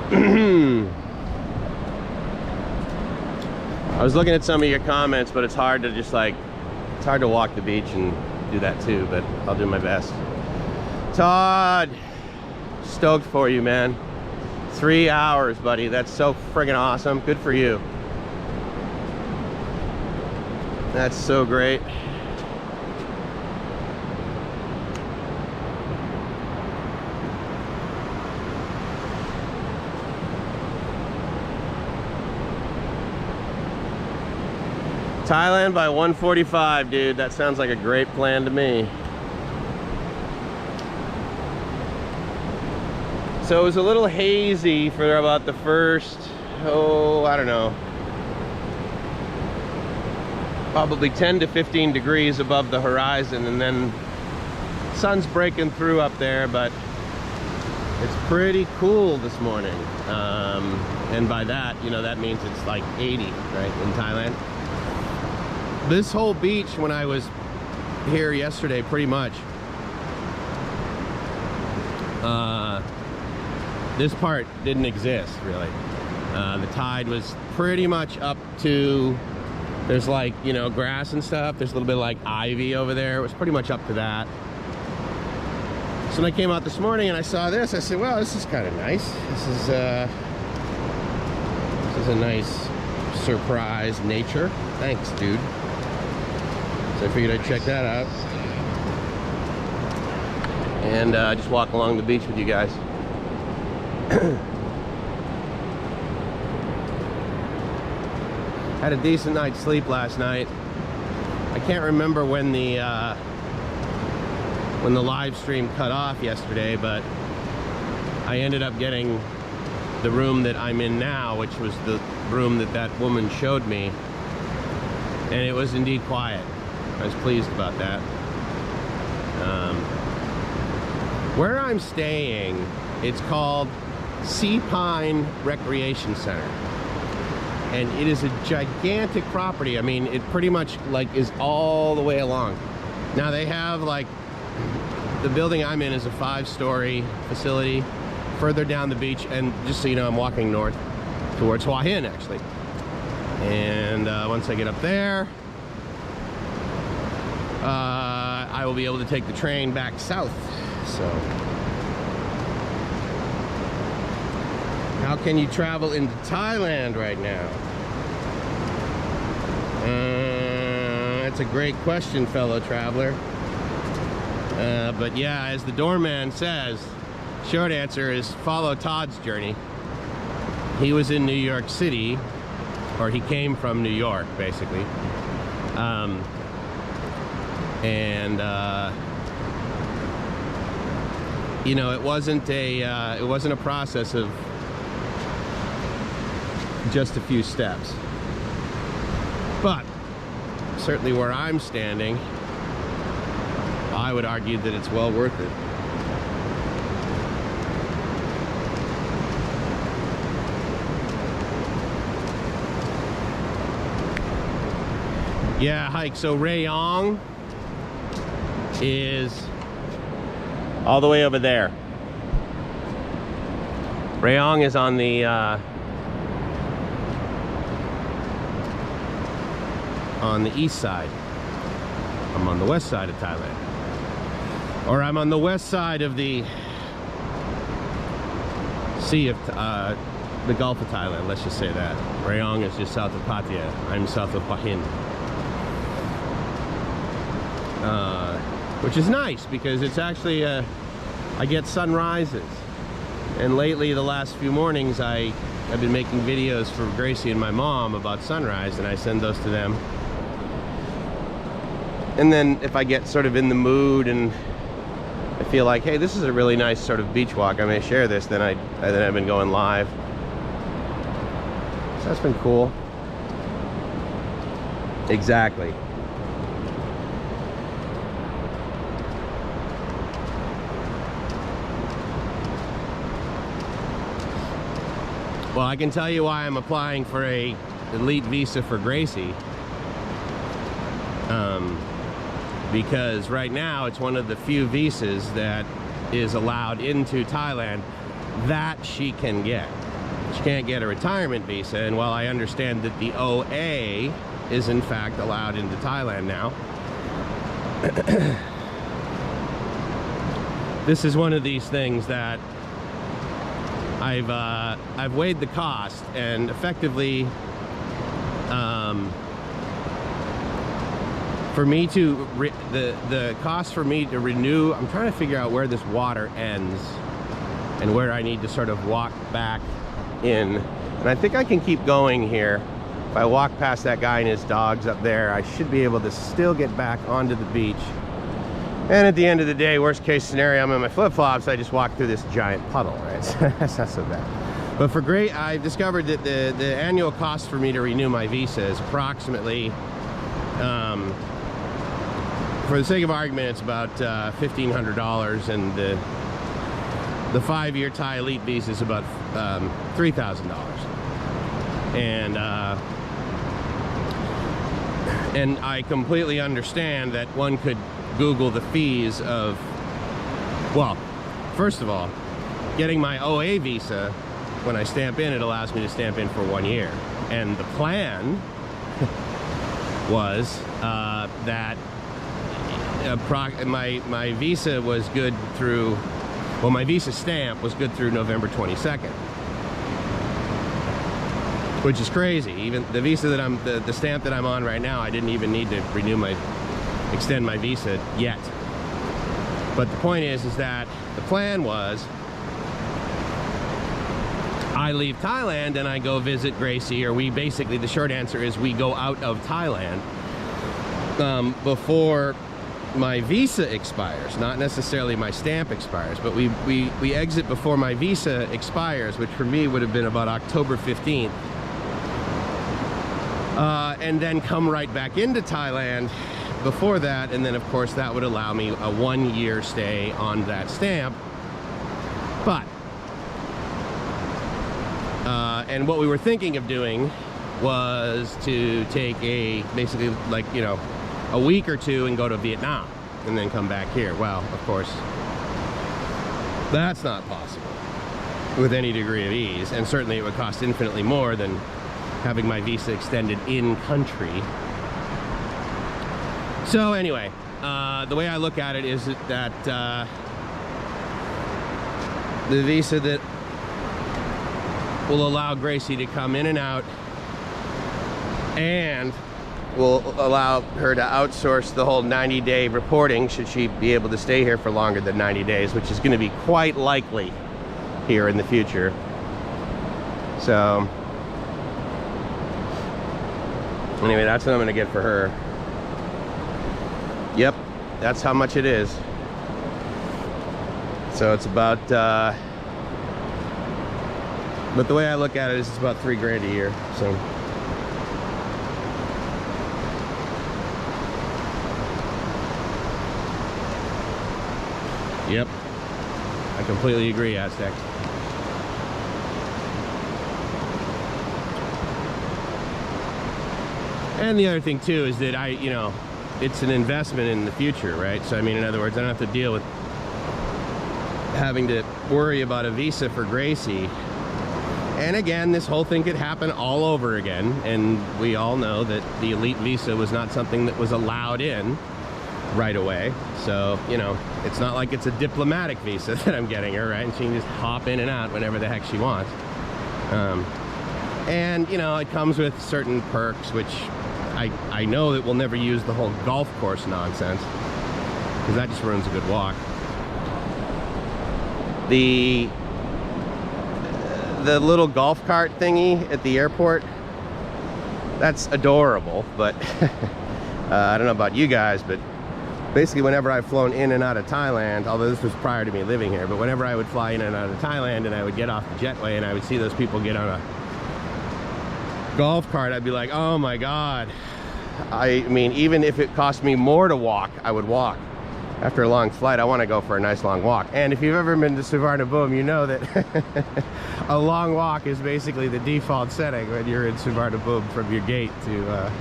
I was looking at some of your comments, but it's hard to just like, it's hard to walk the beach and do that too, but I'll do my best. Todd, stoked for you, man. 3 hours, buddy. That's so friggin' awesome. Good for you. That's so great. Thailand by 1:45, dude. That sounds like a great plan to me. So it was a little hazy for about the first, I don't know, probably 10 to 15 degrees above the horizon, and then sun's breaking through up there, but it's pretty cool this morning. And by that, you know, that means it's like 80, right, in Thailand. This whole beach, when I was here yesterday, pretty much, this part didn't exist, really. The tide was pretty much up to, there's like, you know, grass and stuff. There's a little bit of like ivy over there. It was pretty much up to that. So when I came out this morning and I saw this, I said, well, this is kind of nice. This is a nice surprise, nature. Thanks, dude. So I figured I'd check that out and just walk along the beach with you guys. Had a decent night's sleep last night. I can't remember when the live stream cut off yesterday, but I ended up getting the room that I'm in now, which was the room that that woman showed me, and it was indeed quiet. I was pleased about that. Where I'm staying, it's called Sea Pine Recreation Center, and it is a gigantic property. I mean, it pretty much like is all the way along. Now they have like, the building I'm in is a 5-story facility further down the beach, and just so you know, I'm walking north towards Hua Hin actually, and once I get up there, I will be able to take the train back south. So how can you travel into Thailand right now? That's a great question, fellow traveler. But yeah, as the doorman says, short answer is follow Todd's journey. He was in New York City, or he came from New York, basically. You know, it wasn't a process of just a few steps, but certainly where I'm standing, I would argue that it's well worth it. Yeah, hike. So Rayong is all the way over there. Rayong is on the east side. I'm on the west side of Thailand, or I'm on the west side of the sea of the Gulf of Thailand. Let's just say that. Rayong is just south of Pattaya. I'm south of Hua Hin. Which is nice because it's actually I get sunrises, and lately the last few mornings I've been making videos for Gracie and my mom about sunrise, and I send those to them. And then if I get sort of in the mood and I feel like, hey, this is a really nice sort of beach walk, I may share this, then I've been going live. So that's been cool. Exactly. Well, I can tell you why I'm applying for a elite visa for Gracie. Because right now it's one of the few visas that is allowed into Thailand that she can get. She can't get a retirement visa, and while I understand that the OA is in fact allowed into Thailand now, this is one of these things that I've weighed the cost, and effectively, for me to the cost for me to renew, I'm trying to figure out where this water ends and where I need to sort of walk back in. And I think I can keep going here. If I walk past that guy and his dogs up there, I should be able to still get back onto the beach. And at the end of the day, worst case scenario, I'm in my flip-flops, I just walk through this giant puddle, right? So that's not so bad. But for great, I've discovered that the annual cost for me to renew my visa is approximately, for the sake of argument, it's about $1,500, and the 5-year Thai Elite visa is about $3,000. And I completely understand that one could Google the fees of, well, first of all, getting my OA visa, when I stamp in, it allows me to stamp in for 1 year. And the plan was that my visa was good through, well, my visa stamp was good through November 22nd. Which is crazy. Even the visa that the stamp that I'm on right now, I didn't even need to extend my visa yet. But the point is that the plan was I leave Thailand and I go visit Gracie, or we basically, the short answer is we go out of Thailand before my visa expires. Not necessarily my stamp expires, but we exit before my visa expires, which for me would have been about October 15th. And then come right back into Thailand before that, and then of course that would allow me a 1-year stay on that stamp. But and what we were thinking of doing was to take basically like, you know, a week or two and go to Vietnam and then come back here. Well, of course that's not possible with any degree of ease, and certainly it would cost infinitely more than having my visa extended in country. So anyway, the way I look at it is that the visa that will allow Gracie to come in and out, and will allow her to outsource the whole 90-day reporting should she be able to stay here for longer than 90 days, which is going to be quite likely here in the future. So anyway, that's what I'm going to get for her. Yep, that's how much it is. So it's about, but the way I look at it is it's about $3 grand a year. So yep, I completely agree, Aztec. And the other thing too is that you know, it's an investment in the future, right? So I mean, in other words, I don't have to deal with having to worry about a visa for Gracie. And again, this whole thing could happen all over again, and we all know that the Elite visa was not something that was allowed in right away. So, you know, it's not like it's a diplomatic visa that I'm getting her, right? And she can just hop in and out whenever the heck she wants. And, you know, it comes with certain perks, which I know that we'll never use the whole golf course nonsense, because that just ruins a good walk. The little golf cart thingy at the airport, that's adorable, but I don't know about you guys, but basically whenever I've flown in and out of Thailand, although this was prior to me living here, but whenever I would fly in and out of Thailand and I would get off the jetway and I would see those people get on a golf cart, I'd be like, oh my God. I mean, even if it cost me more to walk, I would walk. After a long flight, I want to go for a nice long walk. And if you've ever been to Suvarnabhumi, you know that a long walk is basically the default setting when you're in Suvarnabhumi from your gate to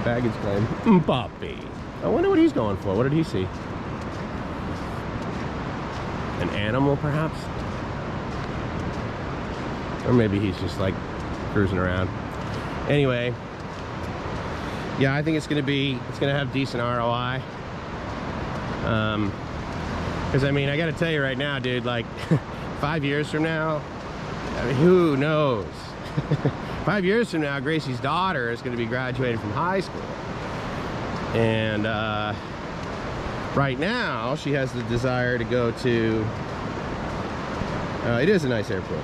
baggage claim. Poppy. I wonder what he's going for. What did he see? An animal, perhaps? Or maybe he's just like cruising around. Anyway, yeah, I think it's gonna have decent ROI. Because I mean, I gotta tell you right now, dude, like 5 years from now, I mean, who knows? 5 years from now, Gracie's daughter is gonna be graduating from high school. And right now, she has the desire to go to, it is a nice airport.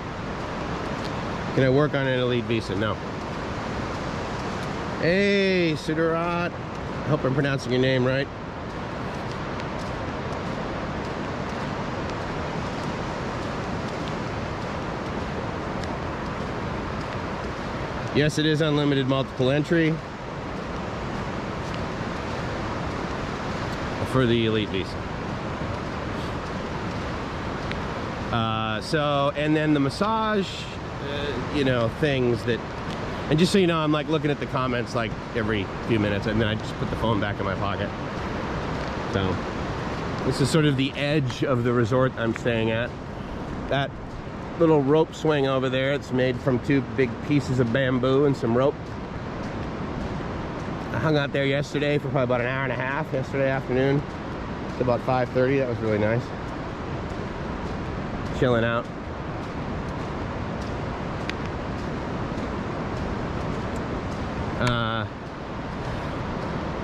Can I work on an elite visa? No. Hey, Sudarat. I hope I'm pronouncing your name right. Yes, it is unlimited multiple entry for the elite visa. So, and then the massage, you know, things that, and just so you know, I'm like looking at the comments like every few minutes, and then I just put the phone back in my pocket. So, this is sort of the edge of the resort I'm staying at. That little rope swing over there, it's made from 2 big pieces of bamboo and some rope. I hung out there yesterday for probably about an hour and a half, yesterday afternoon. It's about 5:30, that was really nice. Chilling out.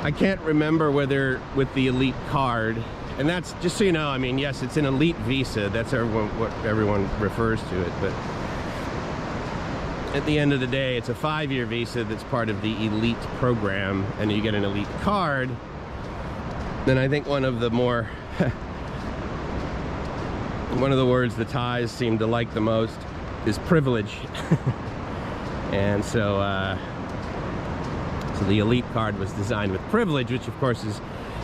I can't remember whether with the elite card, and that's just so you know, I mean, yes, it's an elite visa, that's what everyone refers to it, but at the end of the day, it's a 5-year visa that's part of the elite program, and you get an elite card. Then I think one of the more one of the words the Thais seem to like the most is privilege. And so so the elite card was designed with privilege, which of course is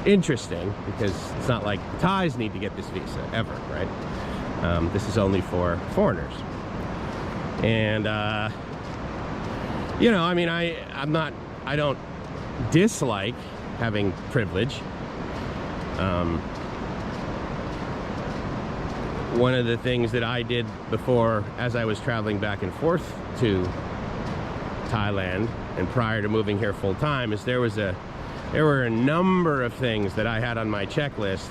interesting because it's not like the Thais need to get this visa ever, right? This is only for foreigners. And you know, I mean, I don't dislike having privilege. One of the things that I did before, as I was traveling back and forth to Thailand and prior to moving here full time, is there were a number of things that I had on my checklist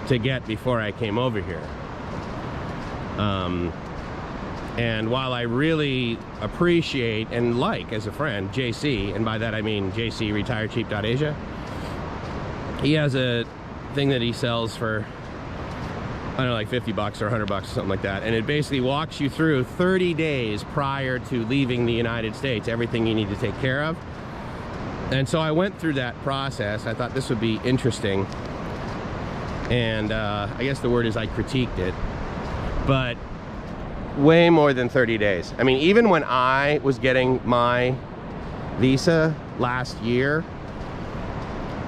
to get before I came over here. And while I really appreciate and like, as a friend, JC, and by that I mean JC RetireCheap.Asia, he has a thing that he sells for, I don't know, like 50 bucks or 100 bucks or something like that, and it basically walks you through 30 days prior to leaving the United States, everything you need to take care of. And so I went through that process. I thought this would be interesting, and I guess the word is I critiqued it, but way more than 30 days. I mean, even when I was getting my visa last year,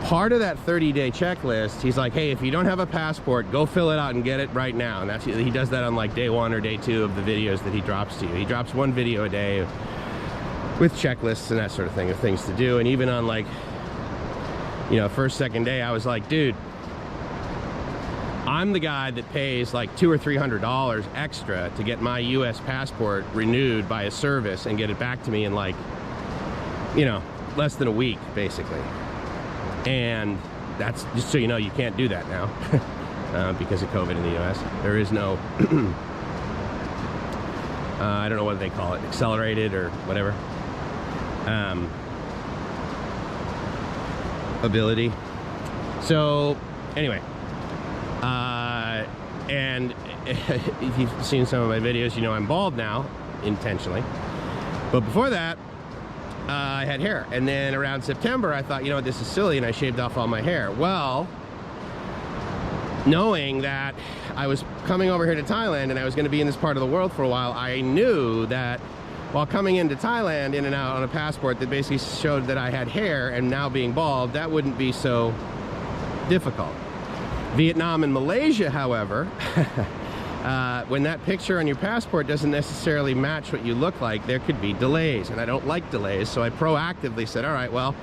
part of that 30-day checklist, he's like, hey, if you don't have a passport, go fill it out and get it right now. And he does that on like day 1 or day 2 of the videos that he drops to you. He drops 1 video a day with checklists and that sort of thing, of things to do. And even on like, you know, first, second day, I was like, dude, I'm the guy that pays like $200 or $300 extra to get my US passport renewed by a service and get it back to me in like, you know, less than a week, basically. And that's, just so you know, you can't do that now because of COVID in the US. There is no, I don't know what they call it, accelerated or whatever, ability. So anyway, and if you've seen some of my videos, you know I'm bald now, intentionally. But before that, I had hair. And then around September, I thought, you know what, this is silly, and I shaved off all my hair. Well, knowing that I was coming over here to Thailand and I was going to be in this part of the world for a while, I knew that while coming into Thailand, in and out on a passport that basically showed that I had hair, and now being bald, that wouldn't be so difficult. Vietnam and Malaysia, however, when that picture on your passport doesn't necessarily match what you look like, there could be delays, and I don't like delays, so I proactively said, all right, well,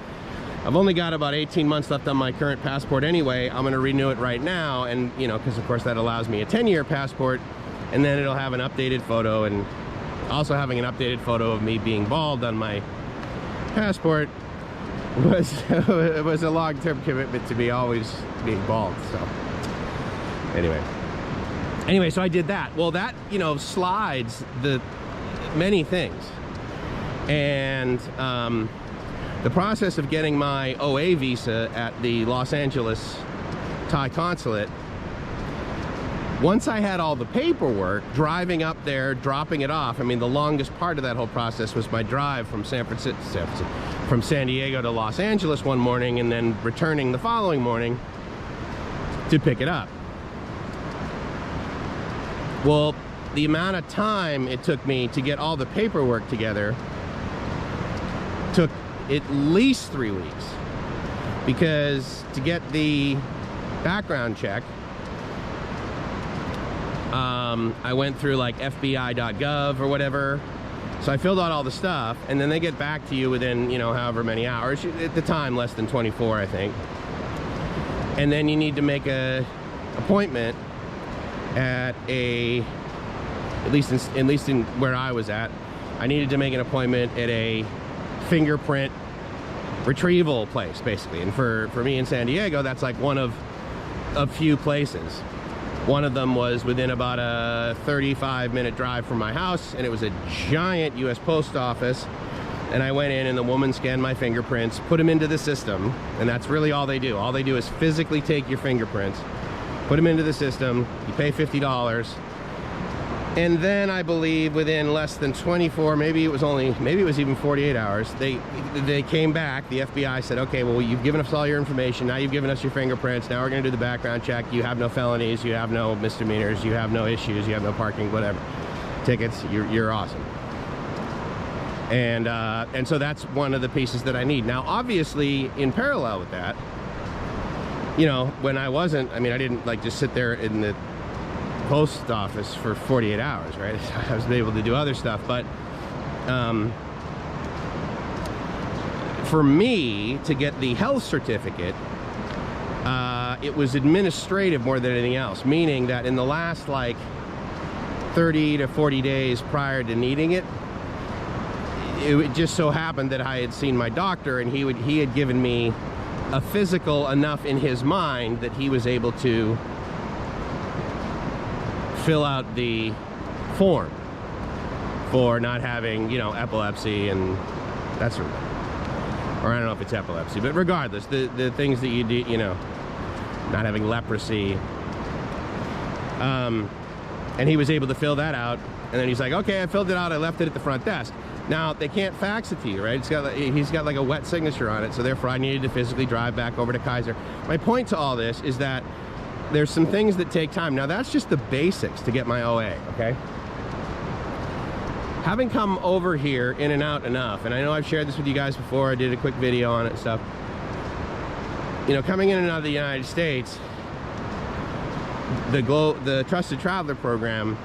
I've only got about 18 months left on my current passport anyway, I'm going to renew it right now, and, you know, because of course that allows me a 10-year passport, and then it'll have an updated photo and Also having an updated photo of me being bald on my passport was a long-term commitment to me always being bald. So anyway, so I did that. Well, that, you know, slides the many things. And the process of getting my OA visa at the Los Angeles Thai Consulate, once I had all the paperwork, driving up there, dropping it off, I mean, the longest part of that whole process was my drive from from San Diego to Los Angeles one morning, and then returning the following morning to pick it up. Well, the amount of time it took me to get all the paperwork together took at least 3 weeks, because to get the background check, I went through like FBI.gov or whatever. So I filled out all the stuff, and then they get back to you within, you know, however many hours. At the time, less than 24, I think. And then you need to make a appointment at at least in where I was at, I needed to make an appointment at a fingerprint retrieval place, basically. And for me in San Diego, that's like one of a few places. One of them was within about a 35-minute drive from my house, and it was a giant US Post Office. And I went in, and the woman scanned my fingerprints, put them into the system, and that's really all they do. All they do is physically take your fingerprints, put them into the system, you pay $50, and then I believe within less than 24, maybe it was even 48 hours, they came back. The FBI said, okay, well, you've given us all your information, now you've given us your fingerprints, now we're going to do the background check. You have no felonies, you have no misdemeanors, you have no issues, you have no parking, whatever tickets, you're awesome. And so that's one of the pieces that I need. Now, obviously, in parallel with that, you know, when I didn't like just sit there in the post office for 48 hours, right? I was able to do other stuff, but for me to get the health certificate, it was administrative more than anything else, meaning that in the last like 30 to 40 days prior to needing it, it just so happened that I had seen my doctor, and he had given me a physical enough in his mind that he was able to fill out the form for not having, you know, epilepsy and that sort of thing. Or I don't know if it's epilepsy, but regardless, the things that you do, you know, not having leprosy. And he was able to fill that out, and then he's like, okay, I filled it out, I left it at the front desk. Now, they can't fax it to you, right? He's got like a wet signature on it, so therefore I needed to physically drive back over to Kaiser. My point to all this is that there's some things that take time. Now, that's just the basics to get my OA, okay? Having come over here in and out enough, and I know I've shared this with you guys before, I did a quick video on it and stuff. You know, coming in and out of the United States, the Trusted Traveler program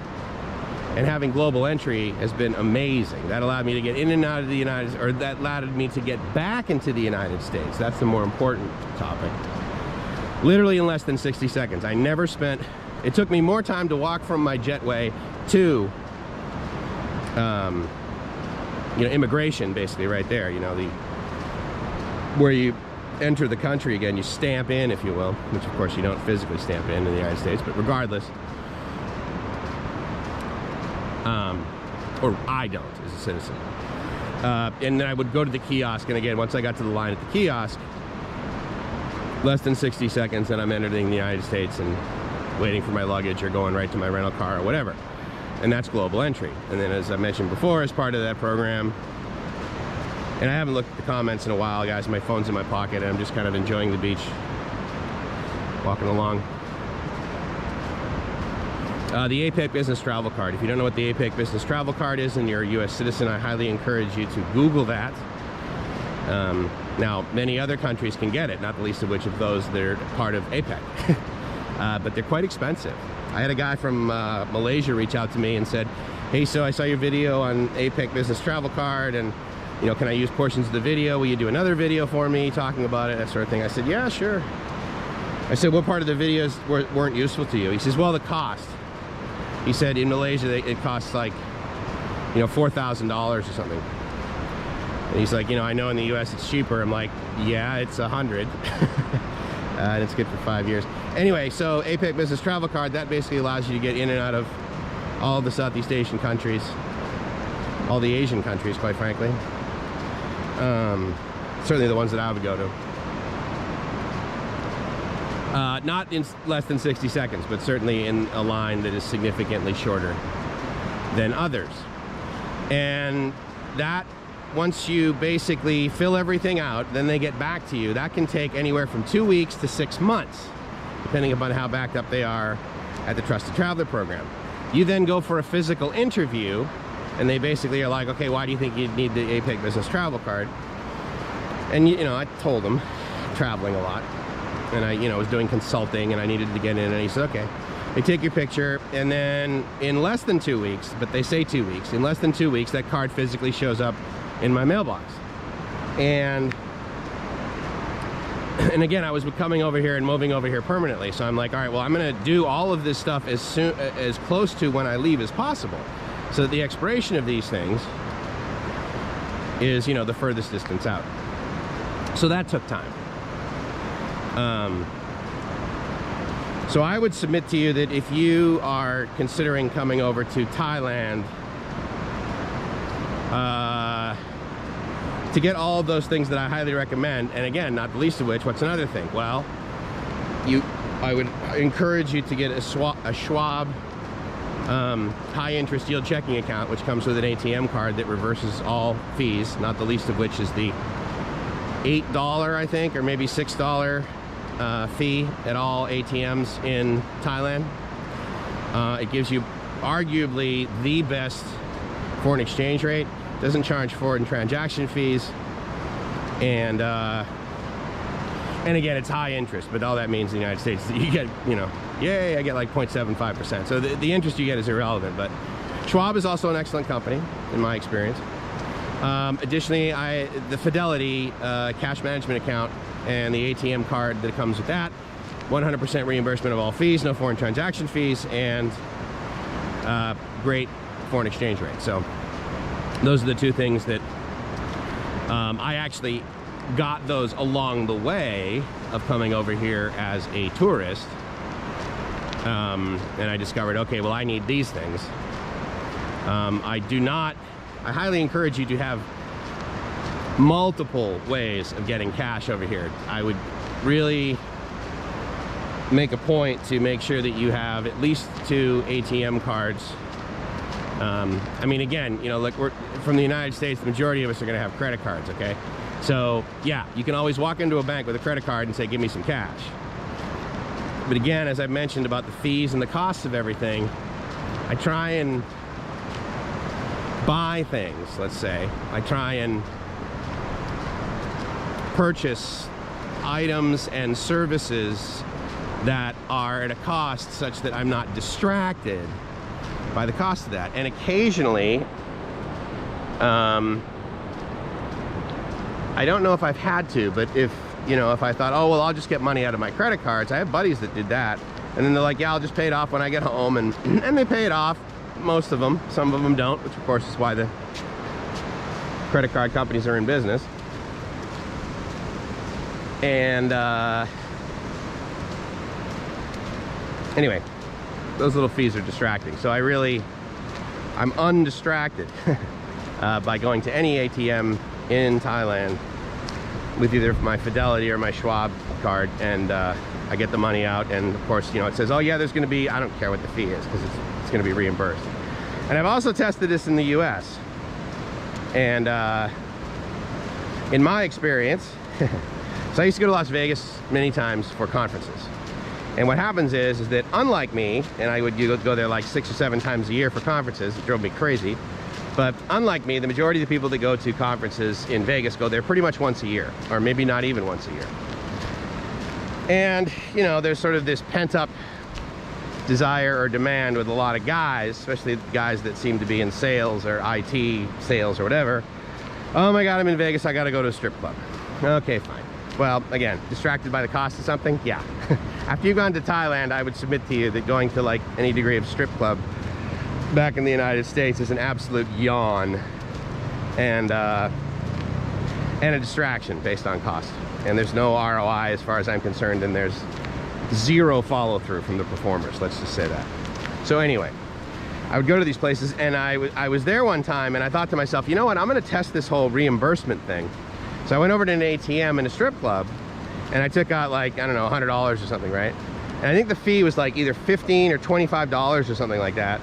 and having global entry has been amazing. That allowed me to get in and out of the that allowed me to get back into the United States. That's the more important topic. Literally in less than 60 seconds. I never spent, it took me more time to walk from my jetway to, you know, immigration, basically right there, you know, where you enter the country again, you stamp in, if you will, which of course you don't physically stamp in the United States, but regardless, or I don't as a citizen. And then I would go to the kiosk, and again, once I got to the line at the kiosk, less than 60 seconds and I'm entering the United States and waiting for my luggage or going right to my rental car or whatever. And that's global entry. And then, as I mentioned before, as part of that program, and I haven't looked at the comments in a while, guys, my phone's in my pocket and I'm just kind of enjoying the beach, walking along. The APEC Business Travel Card. If you don't know what the APEC Business Travel Card is and you're a US citizen, I highly encourage you to Google that. Now, many other countries can get it, not the least of which of those that are part of APEC. But they're quite expensive. I had a guy from Malaysia reach out to me and said, hey, so I saw your video on APEC Business Travel Card, and, you know, can I use portions of the video? Will you do another video for me talking about it, that sort of thing? I said, yeah, sure. I said, what part of the videos weren't useful to you? He says, well, the cost. He said in Malaysia, it costs like you know, $4,000 or something. And he's like, you know, I know in the US it's cheaper. I'm like, yeah, it's 100. And it's good for 5 years. Anyway, so APEC Business Travel Card, that basically allows you to get in and out of all of the Southeast Asian countries, all the Asian countries, quite frankly. Certainly the ones that I would go to. Not in less than 60 seconds, but certainly in a line that is significantly shorter than others. And that, once you basically fill everything out, then they get back to you. That can take anywhere from 2 weeks to 6 months, depending upon how backed up they are at the Trusted Traveler program. You then go for a physical interview, and they basically are like, okay, why do you think you need the APEC Business Travel Card? And, you know, I told them, traveling a lot, and I, you know, was doing consulting, and I needed to get in, and he said, okay. They take your picture, and then in less than 2 weeks, but they say 2 weeks, in less than 2 weeks, that card physically shows up in my mailbox. And again, I was coming over here and moving over here permanently, so I'm like, all right, well, I'm gonna do all of this stuff as close to when I leave as possible, so that the expiration of these things is, you know, the furthest distance out. So that took time. So I would submit to you that if you are considering coming over to Thailand to get all of those things that I highly recommend, and again, not the least of which, what's another thing? Well, I would encourage you to get a Schwab high interest yield checking account, which comes with an ATM card that reverses all fees, not the least of which is the $8, I think, or maybe $6 fee at all ATMs in Thailand. It gives you arguably the best foreign exchange rate, doesn't charge foreign transaction fees, and again, it's high interest, but all that means in the United States that you get, you know, yay, I get like 0.75%. So the interest you get is irrelevant, but Schwab is also an excellent company, in my experience. Additionally, the Fidelity cash management account and the ATM card that comes with that, 100% reimbursement of all fees, no foreign transaction fees, and great foreign exchange rate. So those are the two things that I actually got those along the way of coming over here as a tourist. And I discovered, okay, well, I need these things. I highly encourage you to have multiple ways of getting cash over here. I would really make a point to make sure that you have at least 2 ATM cards. I mean, again, you know, like, we're from the United States, the majority of us are going to have credit cards, okay? So yeah, you can always walk into a bank with a credit card and say, give me some cash. But again, as I mentioned about the fees and the costs of everything, I try and buy things, let's say. I try and purchase items and services that are at a cost such that I'm not distracted by the cost of that. And occasionally, I don't know if I've had to, but if I thought, oh, well, I'll just get money out of my credit cards. I have buddies that did that. And then they're like, yeah, I'll just pay it off when I get home. And they pay it off, most of them. Some of them don't, which of course is why the credit card companies are in business. And anyway, those little fees are distracting. So I'm undistracted by going to any ATM in Thailand with either my Fidelity or my Schwab card, and I get the money out, and of course, it says, oh yeah, there's going to be, I don't care what the fee is, because it's going to be reimbursed. And I've also tested this in the US, and in my experience, so I used to go to Las Vegas many times for conferences. And what happens is that unlike me, and I would go there like 6 or 7 times a year for conferences, it drove me crazy. But unlike me, the majority of the people that go to conferences in Vegas go there pretty much once a year, or maybe not even once a year. And, there's sort of this pent-up desire or demand with a lot of guys, especially guys that seem to be in sales or IT sales or whatever. Oh my God, I'm in Vegas, I gotta go to a strip club. Okay, fine. Well, again, distracted by the cost of something? Yeah. After you've gone to Thailand, I would submit to you that going to like any degree of strip club back in the United States is an absolute yawn and a distraction based on cost. And there's no ROI as far as I'm concerned, and there's zero follow-through from the performers, let's just say that. So anyway, I would go to these places, and I was there one time, and I thought to myself, you know what, I'm gonna test this whole reimbursement thing. So I went over to an ATM in a strip club, and I took out like, I don't know, $100 or something, right? And I think the fee was like either $15 or $25 or something like that.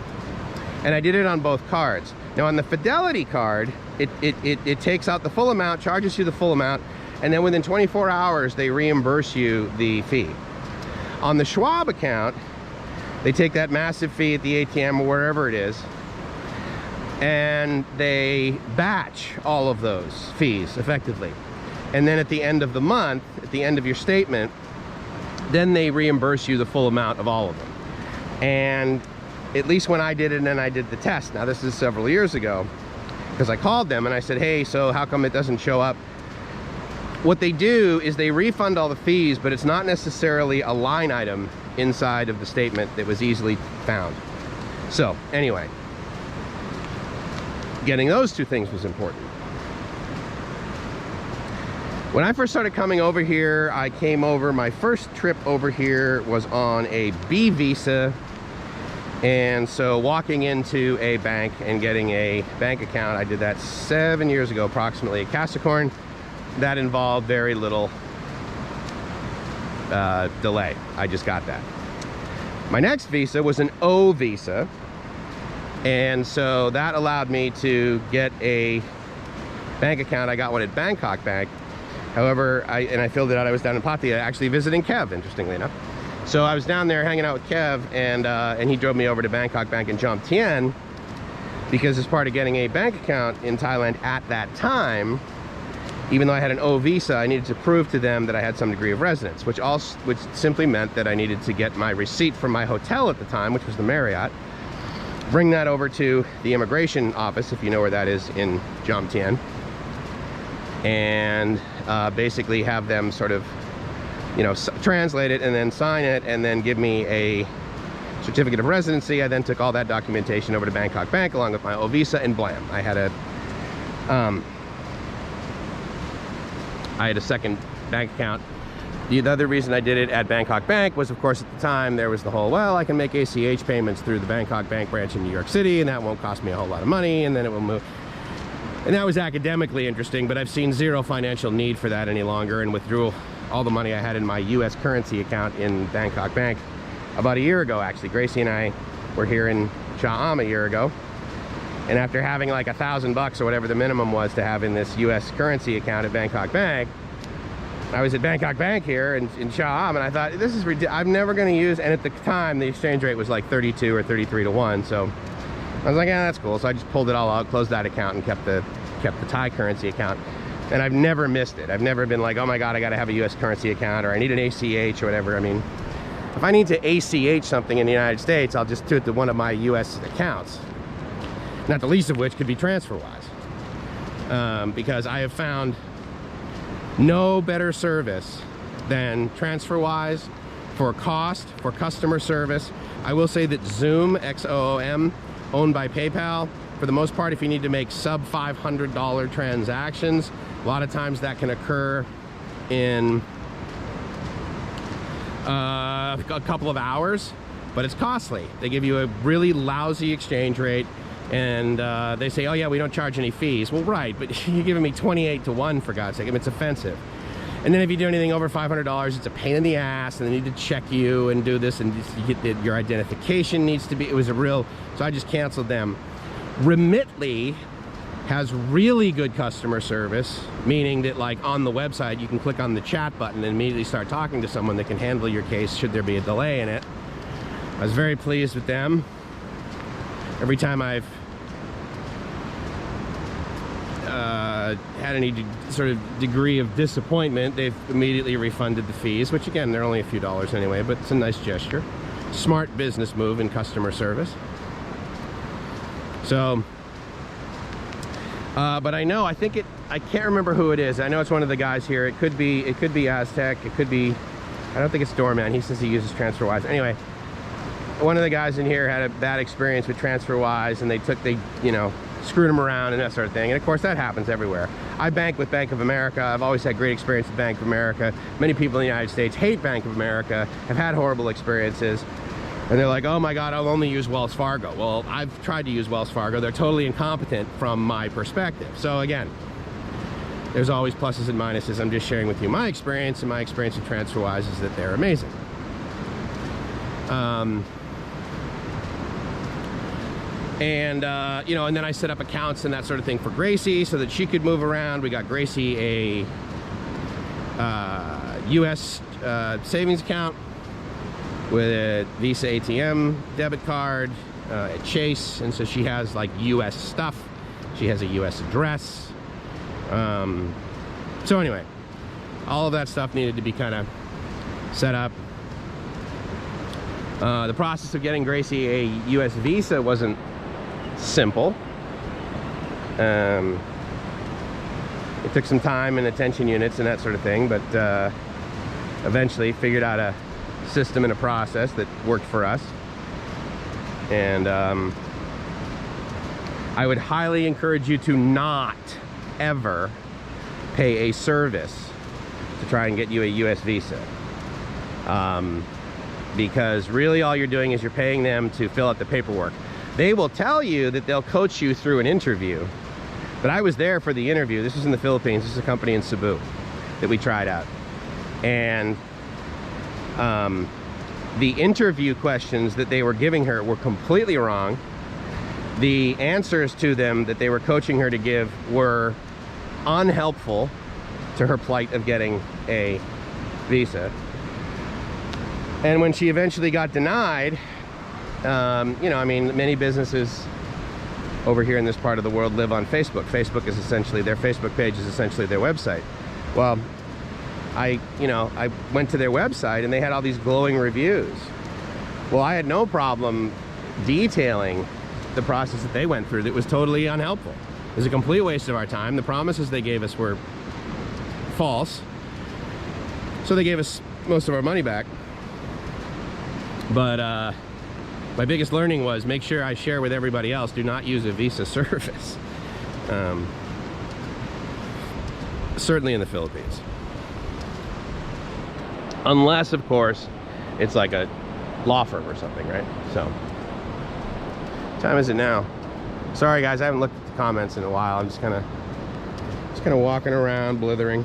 And I did it on both cards. Now on the Fidelity card, it takes out the full amount, charges you the full amount, and then within 24 hours, they reimburse you the fee. On the Schwab account, they take that massive fee at the ATM or wherever it is, and they batch all of those fees effectively. And then at the end of the month, at the end of your statement, then they reimburse you the full amount of all of them. And at least when I did it, and then I did the test. Now this is several years ago, because I called them and I said, hey, so how come it doesn't show up? What they do is they refund all the fees, but it's not necessarily a line item inside of the statement that was easily found. So anyway, getting those two things was important. When I first started coming over here, I came over, my first trip over here was on a B visa. And so walking into a bank and getting a bank account, I did that 7 years ago approximately at Capricorn. That involved very little delay. I just got that. My next visa was an O visa, and so that allowed me to get a bank account. I got one at Bangkok Bank. However, I filled it out. I was down in Pattaya actually visiting Kev, interestingly enough. So I was down there hanging out with Kev, and he drove me over to Bangkok Bank in Jomtien, because as part of getting a bank account in Thailand at that time, even though I had an O visa, I needed to prove to them that I had some degree of residence, which simply meant that I needed to get my receipt from my hotel at the time, which was the Marriott, bring that over to the immigration office, if you know where that is in Jomtien, and basically have them sort of, you know, translate it and then sign it and then give me a certificate of residency. I then took all that documentation over to Bangkok Bank along with my O visa, and blam, I had a second bank account. The other reason I did it at Bangkok Bank was, of course, at the time there was the whole, well, I can make ACH payments through the Bangkok Bank branch in New York City, and that won't cost me a whole lot of money, and then it will move. And that was academically interesting, but I've seen zero financial need for that any longer, and withdrew all the money I had in my US currency account in Bangkok Bank about a year ago, actually. Gracie and I were here in Cha Am a year ago, and after having like $1,000 or whatever the minimum was to have in this US currency account at Bangkok Bank, I was at Bangkok Bank here in Cha Am, and I thought, this is ridiculous. I'm never going to use, and at the time the exchange rate was like 32 or 33 to 1, so I was like, yeah, that's cool. So I just pulled it all out, closed that account, and kept the Thai currency account. And I've never missed it. I've never been like, oh my God, I got to have a US currency account, or I need an ACH or whatever. I mean, if I need to ACH something in the United States, I'll just do it to one of my US accounts. Not the least of which could be TransferWise. Because I have found no better service than TransferWise for cost, for customer service. I will say that Zoom, XOOM, owned by PayPal, for the most part, if you need to make sub $500 transactions, a lot of times that can occur in a couple of hours, but it's costly. They give you a really lousy exchange rate, and they say, oh yeah, we don't charge any fees. Well, right, but you're giving me 28 to 1, for God's sake. I mean, it's offensive. And then if you do anything over $500, it's a pain in the ass, and they need to check you and do this, and you get your identification needs to be, it was a real, so I just canceled them. Remitly has really good customer service, meaning that like on the website, you can click on the chat button and immediately start talking to someone that can handle your case should there be a delay in it. I was very pleased with them. Every time I've had any sort of degree of disappointment, they've immediately refunded the fees, which again, they're only a few dollars anyway, but it's a nice gesture. Smart business move in customer service. So, but I know, I can't remember who it is. I know it's one of the guys here. It could be Aztec. It could be, I don't think it's Doorman. He says he uses TransferWise. Anyway, one of the guys in here had a bad experience with TransferWise, and they you know, screwed him around and that sort of thing. And of course that happens everywhere. I bank with Bank of America. I've always had great experience with Bank of America. Many people in the United States hate Bank of America, have had horrible experiences, and they're like, oh my God, I'll only use Wells Fargo. Well, I've tried to use Wells Fargo. They're totally incompetent from my perspective. So again, there's always pluses and minuses. I'm just sharing with you my experience, and my experience with TransferWise is that they're amazing. You know, and then I set up accounts and that sort of thing for Gracie so that she could move around. We got Gracie a US savings account with a Visa ATM debit card at Chase, and so she has like US stuff. She has a US address. So anyway, all of that stuff needed to be kind of set up. The process of getting Gracie a US Visa wasn't simple. It took some time and attention units and that sort of thing, but eventually figured out a system and a process that worked for us. And I would highly encourage you to not ever pay a service to try and get you a US Visa. Because really all you're doing is you're paying them to fill out the paperwork. They will tell you that they'll coach you through an interview, but I was there for the interview. This was in the Philippines. This is a company in Cebu that we tried out. And the interview questions that they were giving her were completely wrong. The answers to them that they were coaching her to give were unhelpful to her plight of getting a visa. And when she eventually got denied, you know, I mean, many businesses over here in this part of the world live on Facebook. Facebook is essentially, their Facebook page is essentially their website. Well, I went to their website and they had all these glowing reviews. Well, I had no problem detailing the process that they went through that was totally unhelpful. It was a complete waste of our time. The promises they gave us were false. So they gave us most of our money back. But my biggest learning was make sure I share with everybody else, do not use a Visa service. Certainly in the Philippines. Unless, of course, it's like a law firm or something, right? So, what time is it now? Sorry guys, I haven't looked at the comments in a while. I'm just kind of walking around, blithering.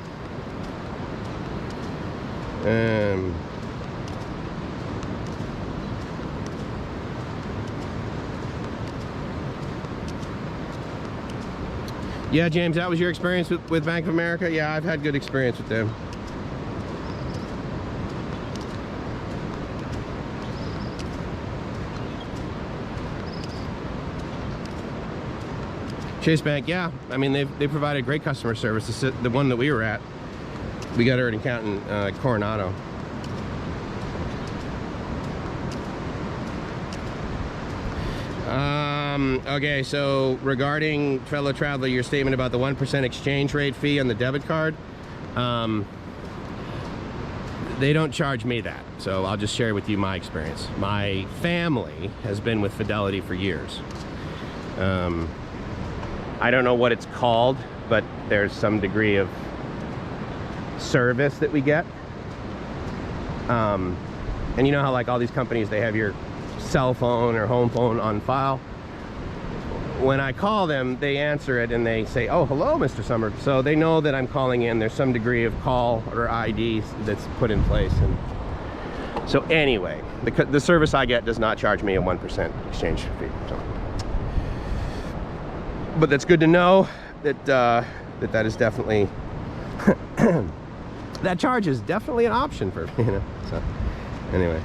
Yeah, James, that was your experience with Bank of America? Yeah, I've had good experience with them. Chase Bank, yeah. I mean, they provided great customer service. The one that we were at, we got our account in Coronado. Okay, so regarding fellow traveler, your statement about the 1% exchange rate fee on the debit card, they don't charge me that. So I'll just share with you my experience. My family has been with Fidelity for years. I don't know what it's called, but there's some degree of service that we get. And you know how like all these companies, they have your cell phone or home phone on file. When I call them, they answer it and they say, oh, hello, Mr. Summer. So they know that I'm calling in. There's some degree of call or ID that's put in place. And so anyway, the service I get does not charge me a 1% exchange fee. So. But that's good to know that that is definitely that charge is definitely an option for me, you know. So anyway,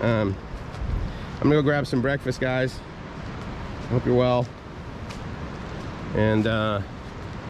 I'm gonna go grab some breakfast, guys. I hope you're well, and